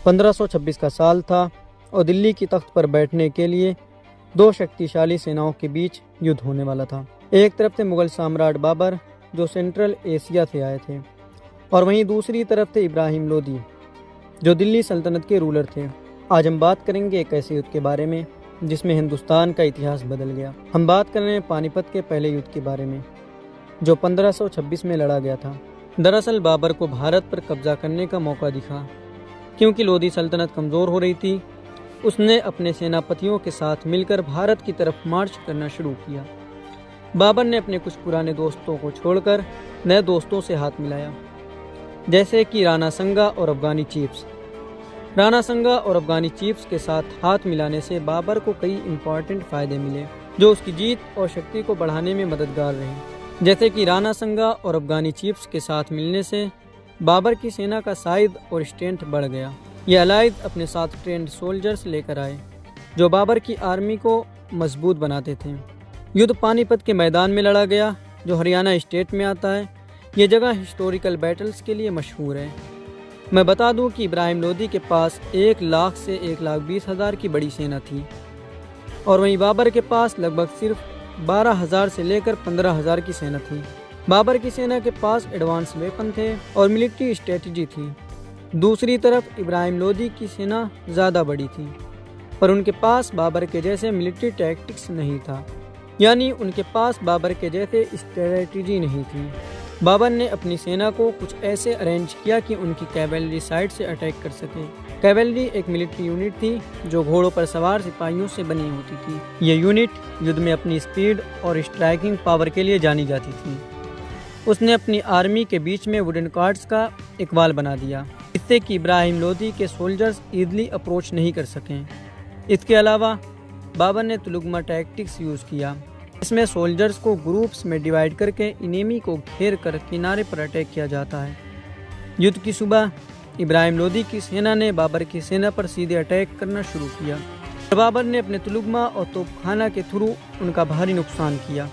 1526 का साल था और दिल्ली की तख्त पर बैठने के लिए दो शक्तिशाली सेनाओं के बीच युद्ध होने वाला था। एक तरफ थे मुगल सम्राट बाबर जो सेंट्रल एशिया से आए थे, और वहीं दूसरी तरफ थे इब्राहिम लोदी जो दिल्ली सल्तनत के रूलर थे। आज हम बात करेंगे एक ऐसे युद्ध के बारे में जिसमें हिंदुस्तान का इतिहास बदल गया। हम बात कर रहे हैं पानीपत के पहले युद्ध के बारे में जो 1526 में लड़ा गया था। दरअसल बाबर को भारत पर कब्जा करने का मौका दिखा। क्योंकि लोदी सल्तनत कमज़ोर हो रही थी, उसने अपने सेनापतियों के साथ मिलकर भारत की तरफ मार्च करना शुरू किया। बाबर ने अपने कुछ पुराने दोस्तों को छोड़कर नए दोस्तों से हाथ मिलाया, जैसे कि राणा संगा और अफगानी चीफ्स। राणा संगा और अफगानी चीफ्स के साथ हाथ मिलाने से बाबर को कई इंपॉर्टेंट फ़ायदे मिले जो उसकी जीत और शक्ति को बढ़ाने में मददगार रहे। जैसे कि राणा संगा और अफगानी चीफ्स के साथ मिलने से बाबर की सेना का साइज और स्ट्रेंथ बढ़ गया। ये अलाइज अपने साथ ट्रेंड सोल्जर्स लेकर आए जो बाबर की आर्मी को मजबूत बनाते थे। युद्ध पानीपत के मैदान में लड़ा गया जो हरियाणा स्टेट में आता है। ये जगह हिस्टोरिकल बैटल्स के लिए मशहूर है। मैं बता दूं कि इब्राहिम लोदी के पास 1 लाख से 1,20,000 की बड़ी सेना थी और वहीं बाबर के पास लगभग सिर्फ 12,000 से लेकर 15,000 की सेना थी। बाबर की सेना के पास एडवांस वेपन थे और मिलिट्री स्ट्रेटजी थी। दूसरी तरफ इब्राहिम लोदी की सेना ज़्यादा बड़ी थी, पर उनके पास बाबर के जैसे मिलिट्री टैक्टिक्स नहीं था, यानी उनके पास बाबर के जैसे स्ट्रेटजी नहीं थी। बाबर ने अपनी सेना को कुछ ऐसे अरेंज किया कि उनकी कैवेलरी साइड से अटैक कर सके। कैवेलरी एक मिलिट्री यूनिट थी जो घोड़ों पर सवार सिपाहियों से बनी होती थी। ये यूनिट युद्ध में अपनी स्पीड और स्ट्राइकिंग पावर के लिए जानी जाती थी। उसने अपनी आर्मी के बीच में वुडन कार्ड्स का एक वाल बना दिया, इससे कि इब्राहिम लोदी के सोल्जर्स ईजिली अप्रोच नहीं कर सकें। इसके अलावा बाबर ने तुलुगमा टैक्टिक्स यूज़ किया। इसमें सोल्जर्स को ग्रुप्स में डिवाइड करके इनेमी को घेर कर किनारे पर अटैक किया जाता है। युद्ध की सुबह इब्राहिम लोदी की सेना ने बाबर की सेना पर सीधे अटैक करना शुरू किया। बाबर ने अपने तुलुगमा और तोपखाना के थ्रू उनका भारी नुकसान किया।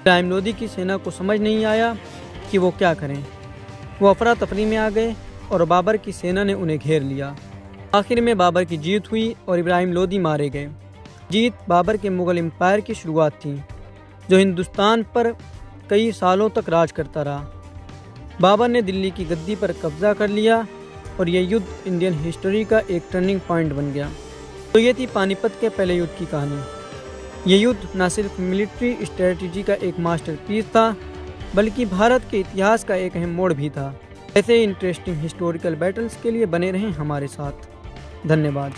इब्राहिम लोदी की सेना को समझ नहीं आया कि वो क्या करें। वो अफरा तफरी में आ गए और बाबर की सेना ने उन्हें घेर लिया। आखिर में बाबर की जीत हुई और इब्राहिम लोदी मारे गए। जीत बाबर के मुग़ल एम्पायर की शुरुआत थी जो हिंदुस्तान पर कई सालों तक राज करता रहा। बाबर ने दिल्ली की गद्दी पर कब्जा कर लिया और यह युद्ध इंडियन हिस्ट्री का एक टर्निंग पॉइंट बन गया। तो ये थी पानीपत के पहले युद्ध की कहानी। ये युद्ध न सिर्फ मिलिट्री स्ट्रेटजी का एक मास्टरपीस था, बल्कि भारत के इतिहास का एक अहम मोड़ भी था। ऐसे इंटरेस्टिंग हिस्टोरिकल बैटल्स के लिए बने रहें हमारे साथ। धन्यवाद।